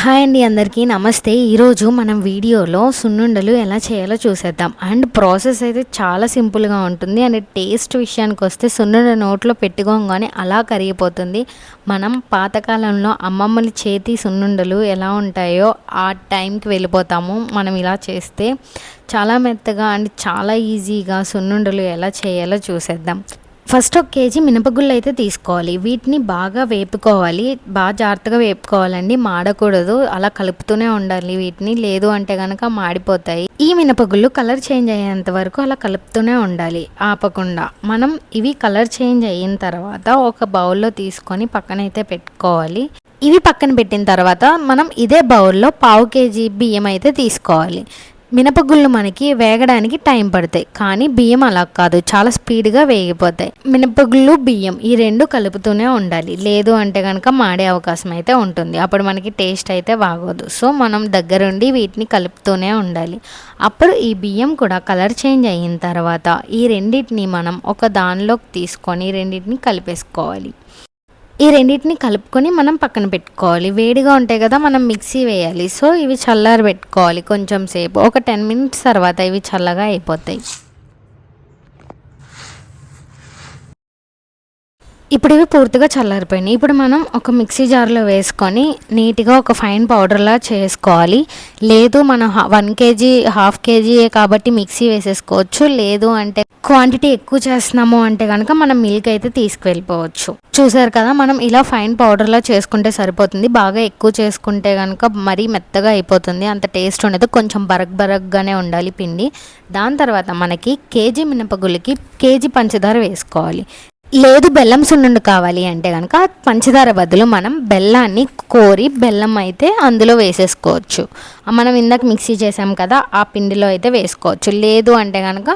Hi అండి, అందరికీ నమస్తే. ఈరోజు మనం వీడియోలో సున్నుండలు ఎలా చేయాలో చూసేద్దాం. అండ్ ప్రాసెస్ అయితే చాలా సింపుల్గా ఉంటుంది. అండ్ టేస్ట్ విషయానికి వస్తే సున్నుండ నోట్లో పెట్టుకోగానే అలా కరిగిపోతుంది. మనం పాతకాలంలో అమ్మమ్మల చేతి సున్నుండలు ఎలా ఉంటాయో ఆ టైంకి వెళ్ళిపోతాము మనం ఇలా చేస్తే. చాలా మెత్తగా అండ్ చాలా ఈజీగా సున్నుండలు ఎలా చేయాలో చూసేద్దాం. ఫస్ట్ 1 కేజీ మినపగుళ్ళు అయితే తీసుకోవాలి. వీటిని బాగా వేపుకోవాలి, బాగా జాగ్రత్తగా వేపుకోవాలండి, మాడకూడదు. అలా కలుపుతూనే ఉండాలి వీటిని, లేదు అంటే కనుక మాడిపోతాయి. ఈ మినపగుళ్ళు కలర్ చేంజ్ అయ్యేంత వరకు అలా కలుపుతూనే ఉండాలి ఆపకుండా. మనం ఇవి కలర్ చేంజ్ అయిన తర్వాత ఒక బౌల్లో తీసుకొని పక్కనైతే పెట్టుకోవాలి. ఇవి పక్కన పెట్టిన తర్వాత మనం ఇదే బౌల్లో 1/2 కేజీ బియ్యం అయితే తీసుకోవాలి. మినపగుళ్ళు మనకి వేగడానికి టైం పడతాయి, కానీ బియ్యం అలా కాదు, చాలా స్పీడ్గా వేగిపోతాయి. మినపగుళ్ళు బియ్యం ఈ రెండు కలుపుతూనే ఉండాలి, లేదు అంటే కనుక మాడే అవకాశం అయితే ఉంటుంది. అప్పుడు మనకి టేస్ట్ అయితే బాగోదు. సో మనం దగ్గరుండి వీటిని కలుపుతూనే ఉండాలి. అప్పుడు ఈ బియ్యం కూడా కలర్ చేంజ్ అయిన తర్వాత ఈ రెండింటిని మనం ఒక దానిలోకి తీసుకొని రెండింటిని కలిపేసుకోవాలి. ఈ రెండింటిని కలుపుకొని మనం పక్కన పెట్టుకోవాలి. వేడిగా ఉంటాయి కదా, మనం మిక్సీ వేయాలి. సో ఇవి చల్లారి పెట్టుకోవాలి కొంచెం సేపు. ఒక 10 మినిట్స్ తర్వాత ఇవి చల్లగా అయిపోతాయి. ఇప్పుడు ఇవి పూర్తిగా చల్లారిపోయినాయి. ఇప్పుడు మనం ఒక మిక్సీ జార్లో వేసుకొని నీట్గా ఒక ఫైన్ పౌడర్లా చేసుకోవాలి. లేదు మనం 1 కేజీ 1/2 కేజీ కాబట్టి మిక్సీ వేసేసుకోవచ్చు. లేదు అంటే క్వాంటిటీ ఎక్కువ చేస్తున్నాము అంటే కనుక మనం మిల్క్ అయితే తీసుకువెళ్ళిపోవచ్చు. చూసారు కదా, మనం ఇలా ఫైన్ పౌడర్లా చేసుకుంటే సరిపోతుంది. బాగా ఎక్కువ చేసుకుంటే కనుక మరీ మెత్తగా అయిపోతుంది, అంత టేస్ట్ ఉండదు. కొంచెం బరగ్గానే ఉండాలి పిండి. దాని తర్వాత మనకి కేజీ మినపగుళ్ళకి కేజీ పంచదార వేసుకోవాలి. లేదు బెల్లం సున్నుండ కావాలి అంటే కనుక పంచదార బదులు మనం బెల్లాన్ని కోరి బెల్లం అయితే అందులో వేసేసుకోవచ్చు. మనం ఇందాక మిక్సీ చేసాం కదా, ఆ పిండిలో అయితే వేసుకోవచ్చు. లేదు అంటే కనుక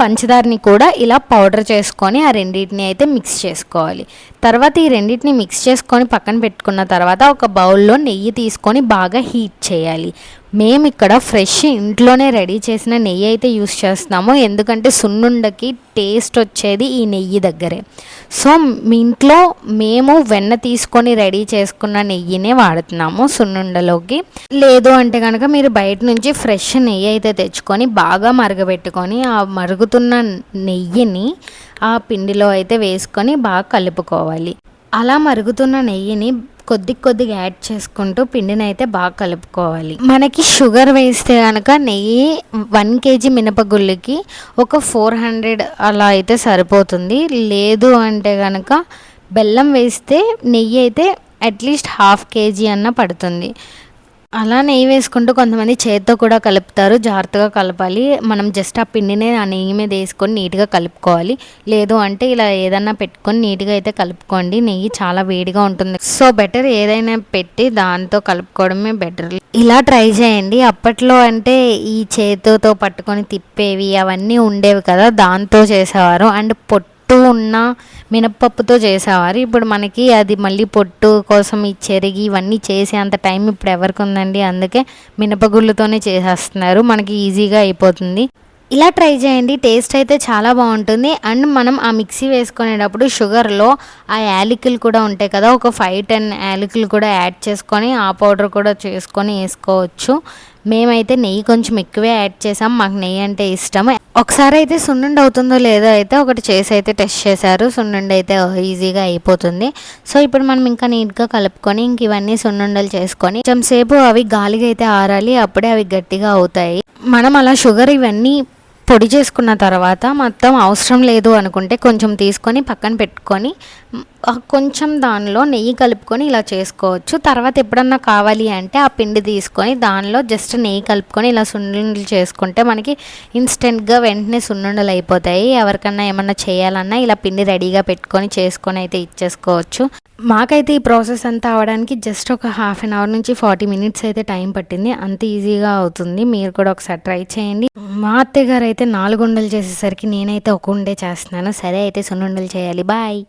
పంచదారని కూడా ఇలా పౌడర్ చేసుకొని ఆ రెండింటిని అయితే మిక్స్ చేసుకోవాలి. తర్వాత ఈ రెండింటిని మిక్స్ చేసుకొని పక్కన పెట్టుకున్న తర్వాత ఒక బౌల్లో నెయ్యి తీసుకొని బాగా హీట్ చేయాలి. మేము ఇక్కడ ఫ్రెష్ ఇంట్లోనే రెడీ చేసిన నెయ్యి అయితే యూస్ చేస్తున్నాము, ఎందుకంటే సున్నుండకి టేస్ట్ వచ్చేది ఈ నెయ్యి దగ్గరే. సో మీ ఇంట్లో మేము వెన్న తీసుకొని రెడీ చేసుకున్న నెయ్యినే వాడుతున్నాము సున్నుండలోకి. లేదు అంటే కనుక మీరు బయట నుంచి ఫ్రెష్ నెయ్యి అయితే తెచ్చుకొని బాగా మరగబెట్టుకొని ఆ మరుగుతున్న నెయ్యిని ఆ పిండిలో అయితే వేసుకొని బాగా కలుపుకోవాలి. అలా మరుగుతున్న నెయ్యిని కొద్దిగా యాడ్ చేసుకుంటూ పిండిని అయితే బాగా కలుపుకోవాలి. మనకి షుగర్ వేస్తే కనుక నెయ్యి 1 కేజీ మినపగుళ్ళకి ఒక 400 అలా అయితే సరిపోతుంది. లేదు అంటే కనుక బెల్లం వేస్తే నెయ్యి అయితే అట్లీస్ట్ 1/2 కేజీ అన్న పడుతుంది. అలా నెయ్యి వేసుకుంటూ కొంతమంది చేతితో కూడా కలుపుతారు, జాగ్రత్తగా కలపాలి. మనం జస్ట్ ఆ పిండిని ఆ నెయ్యి మీద వేసుకొని నీట్గా కలుపుకోవాలి. లేదు అంటే ఇలా ఏదన్నా పెట్టుకొని నీట్గా అయితే కలుపుకోండి. నెయ్యి చాలా వేడిగా ఉంటుంది, సో బెటర్ ఏదైనా పెట్టి దాంతో కలుపుకోవడమే బెటర్. ఇలా ట్రై చేయండి. అప్పట్లో అంటే ఈ చేతితో పట్టుకొని తిప్పేవి అవన్నీ ఉండేవి కదా, దాంతో చేసేవారు. అండ్ పొట్టు ఉన్న మినపప్పుతో చేసేవారు. ఇప్పుడు మనకి అది మళ్ళీ పొట్టు కోసం ఈ చెరిగి ఇవన్నీ చేసే అంత టైం ఇప్పుడు ఎవరికి ఉందండి. అందుకే మినపగుళ్ళతోనే చేసేస్తున్నారు, మనకి ఈజీగా అయిపోతుంది. ఇలా ట్రై చేయండి, టేస్ట్ అయితే చాలా బాగుంటుంది. అండ్ మనం ఆ మిక్సీ వేసుకునేటప్పుడు షుగర్లో ఆ యాలకులు కూడా ఉంటాయి కదా, ఒక 5-10 యాలకులు కూడా యాడ్ చేసుకొని ఆ పౌడర్ కూడా చేసుకొని వేసుకోవచ్చు. మేమైతే నెయ్యి కొంచెం ఎక్కువే యాడ్ చేసాం, మాకు నెయ్యి అంటే ఇష్టం. ఒకసారి అయితే సున్నుండ అవుతుందో లేదో అయితే ఒకటి చేసి అయితే టెస్ట్ చేశారు. సున్నుండ అయితే ఈజీగా అయిపోతుంది. సో ఇప్పుడు మనం ఇంకా నీట్గా కలుపుకొని ఇంక ఇవన్నీ సున్నుండలు చేసుకొని కొంచెం సేపు అవి గాలిగా అయితే ఆరాలి, అప్పుడే అవి గట్టిగా అవుతాయి. మనం అలా షుగర్ ఇవన్నీ పొడి చేసుకున్న తర్వాత మొత్తం అవసరం లేదు అనుకుంటే కొంచెం తీసుకొని పక్కన పెట్టుకొని కొంచెం దానిలో నెయ్యి కలుపుకొని ఇలా చేసుకోవచ్చు. తర్వాత ఎప్పుడన్నా కావాలి అంటే ఆ పిండి తీసుకొని దానిలో జస్ట్ నెయ్యి కలుపుకొని ఇలా సున్నుండలు చేసుకుంటే మనకి ఇన్స్టెంట్గా వెంటనే సున్నుండలు అయిపోతాయి. ఎవరికన్నా ఏమన్నా చేయాలన్నా ఇలా పిండి రెడీగా పెట్టుకొని చేసుకొని అయితే ఇచ్చేసుకోవచ్చు. మాకైతే ఈ ప్రాసెస్ అంతా అవడానికి జస్ట్ ఒక 1/2 అవర్ నుంచి 40 మినిట్స్ అయితే టైం పట్టింది. అంత ఈజీగా అవుతుంది, మీరు కూడా ఒకసారి ట్రై చేయండి. మా అత్తయ్య గారు అయితే 4 ఉండలు చేసేసరికి నేనైతే ఒక ఉండే చేస్తున్నాను. సరే అయితే సున్నుండలు చేయాలి. బాయ్.